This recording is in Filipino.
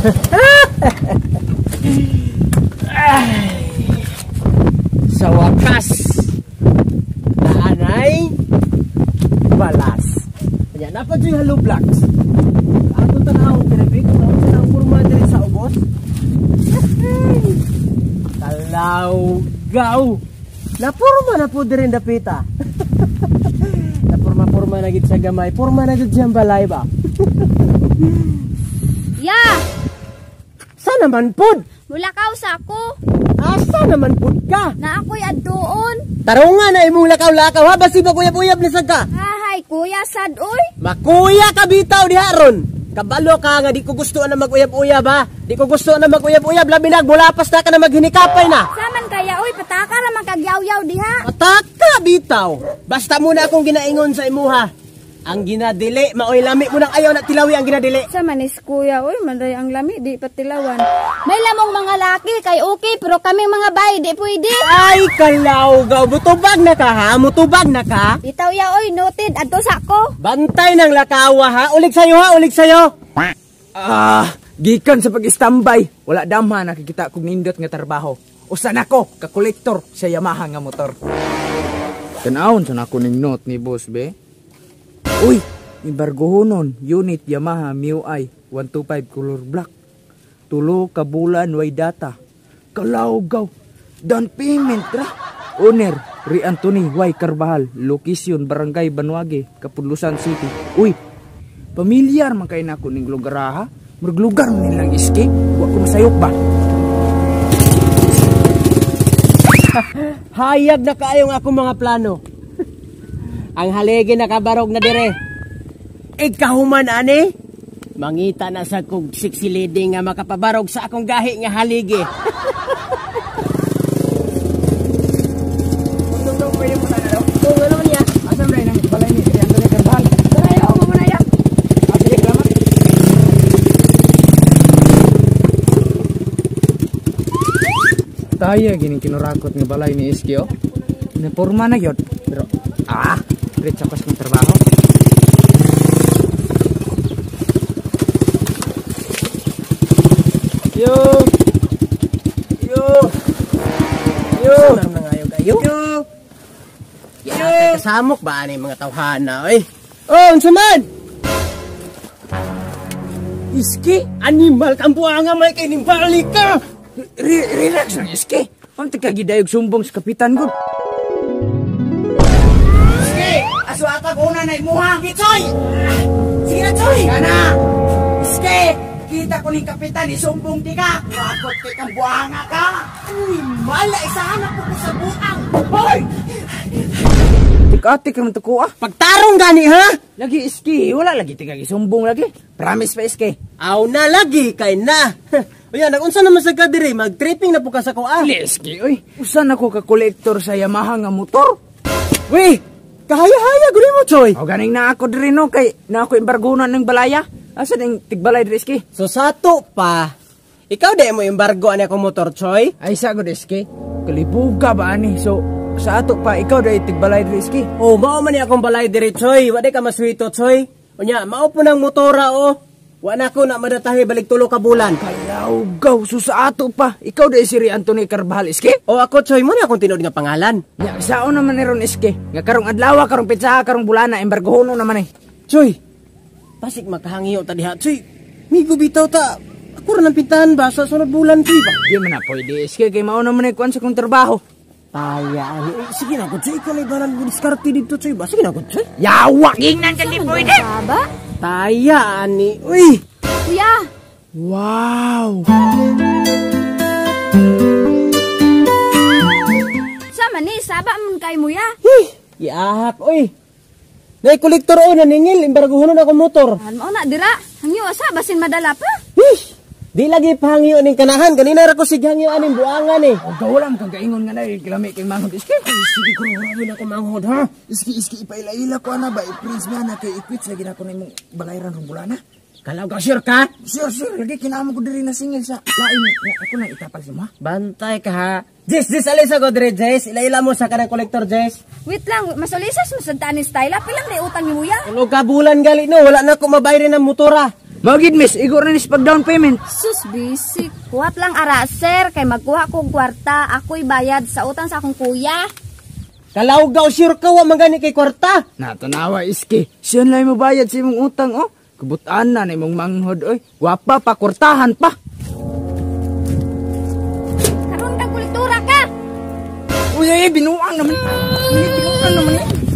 Sa wakas, naanay balas. Kanya dapat yung Hello Blacks. Ato tanahon tinabik, kung saan ang kurma diri sa ubos. Talawgaw. Napurma na po diri dapita. Napurma na gid sa gamay. Purma na gid siyang balay ba? Ya! Saan naman pod? Mulakaw sa ako. Asa naman pod ka? Na ako'y addoon. Tarunga na imong lakaw-lakaw ha. Basi ba kuyab-uyab na sad ka? Hahay, kuya sad oy. Makuya ka bitaw diha ron. Kabalo ka nga di ko gusto na mag-uyab-uyab ha. Di ko gusto na mag-uyab-uyab. Labi na bulapas na ka na maghinikapay na. Saman kaya oy, pataka ra man kagyaw-yaw diha. Pataka bitaw. Basta muna akong ginaingon sa imuha. Ang ginadili, maoy lami mo nang ayaw na tilawi ang ginadili. Saman is kuya oy, manday ang lami di patilawan. May lamong mga laki kay okay, pero kaming mga bay di pwede. Ay kalawgaw, mutubag na ka ha? Mutubag na ka? Bitaw ya oy, noted adto sa ko. Bantay ng lakawa ha. Ulik sayo ha, ulik sayo. Gikan sa pag-istambay. Wala damha nakikita kong nindot nga trabaho. Usan ako, ka-kolektor sa Yamaha nga motor. Tanawon sa ako ning note ni boss be. Uy, imbargohonon, unit Yamaha MIUI 125 color black. Tulo ka bulan way data. Kalawgaw. Down payment ra. Owner, Ri Anthony Y. Carvajal. Location, Barangay Banuage, Kapudlusan City. Uy, pamilyar man kayo na ako ning lugar ha. Murglugar man nilang iski. Wa ko masayok ba? Hayag na kaayong akong mga plano. Ang haligi nakabarog na dire. Ikahuman ani? Mangita na sa kog sexy lady nga makapabarog sa akong gahi nga haligi. Taya gini kinurakot nga balay ni Iski oh. Naporma na gyud. Pero diretso pas ng trabaho. Yo. Sanar na ngayon kayo. Yo. Kasamok ba ani mga tawhana oy? Oh, unsa man? Iski, animal kang buanga may kay nimbalik ka. Relax lang, Iski. Ang tigagidayog sumbong sa kapitan ko. Iski! Aswata ko na na imuha! Choy! Sige na, Choy! Kana! Iski! Kita ko ni kapitan, isumbong di ka! Wakot kay kang buhanga ka! Uy, mala! Isahanap ko sa buang! Hoy! Tik-atik naman to ko Pagtarong gani ha? Lagi, Iski. Wala lagi tigagisumbong lagi. Promise pa, Iski. Aw na lagi kay na. Uya, nagunsa naman sa kadiri, mag-tripping na po ka sa ko Iski, oy. Usan ako ka-kolektor sa Yamaha nga motor? Uy, kahaya-haya guli mo, Choy. O ganing na ako diri no, kay na ako imbargonan ng balaya. Asa ning tigbalay diri, Iski? So sato pa. Ikaw di mo embargo ani akong motor, Choy? Ay sagod, Iski. Kalibuga ba ani? So sa ato pa ikaw dai tigbalay diri, Iski. Oh, mao man ni akong balay diri, Choy. Wa di ka maswito, Choy. Unya, mao po nang motora oh. Wa na ko na madatahi balik tulo ka bulan. Kalawgaw, so sa ato pa. Ikaw dai si Ri Anthony Carvajal, Iski? O ako, Choy, mo na akong tinuod nga pangalan. Ya, sao naman ni ron, Iski? Nga karong adlaw, karong pitsa, karong bulana, embargohono naman eh. Choy, pasig makahangiyo ta diha, Choy. Migo bitaw ta. Ako rin ang pintahan ba sa sunod bulan, Choy ba? Di man na pwede, Iski, kay mao naman eh kuan sa kong trabaho. Taya, sige na ko, Choy. Ikaw na ibaran mo diskarte dito, Choy ba? Sige na ko, Choy. Yawak, ingnan ka di pwede. Baba? Taya, ani. Uy! Kuya! Wow! Sama ni, saba man kay mo ya. Iahak, uy! Nay kolektor o naningil, imbarguhonon ako motor. Mo na dira, hangyo asa basin madala pa. Di lagi pahangyo ning kanahan, kanina ra ko sighangyo aning buangan eh. O gawalan kang kaingon nga na, kilami kay manghod, Iski. Ay, sige ko na ako manghod, ha? Iski, ipaila-ila ko na ba, i-prince nga na kay i-quits lagi na ako na imong balayran rong bulana. Kalaw ka, sure ka? Sure, lagi kinama ko diri na singil sa lain. Ya, ako na itapal si mo, ha? Bantay ka, ha? Jess, alisa ko dire, Jess. Ila-ila mo sa kanang kolektor, Jess. Wait lang, masulisas mo sa tani style. Pilang na utang ni mo ya. Ulo ka bulan gali, no? Wala na ako mabayrin ng motora. Magid miss, igor na nis pag down payment. Sus, bisik. Kuhat lang ara, sir. Kay magkuha kong kwarta. Ako'y bayad sa utang sa akong kuya. Kalawag daw sure ka wa mangani kay kwarta. Natanawa iski. Siya lang mo bayad sa imong utang oh. Kubutaan na imong manghod oy. Gwapa pa, kwartahan pa. Karon ka kultura ka. Uy, binuang naman. Binuang naman.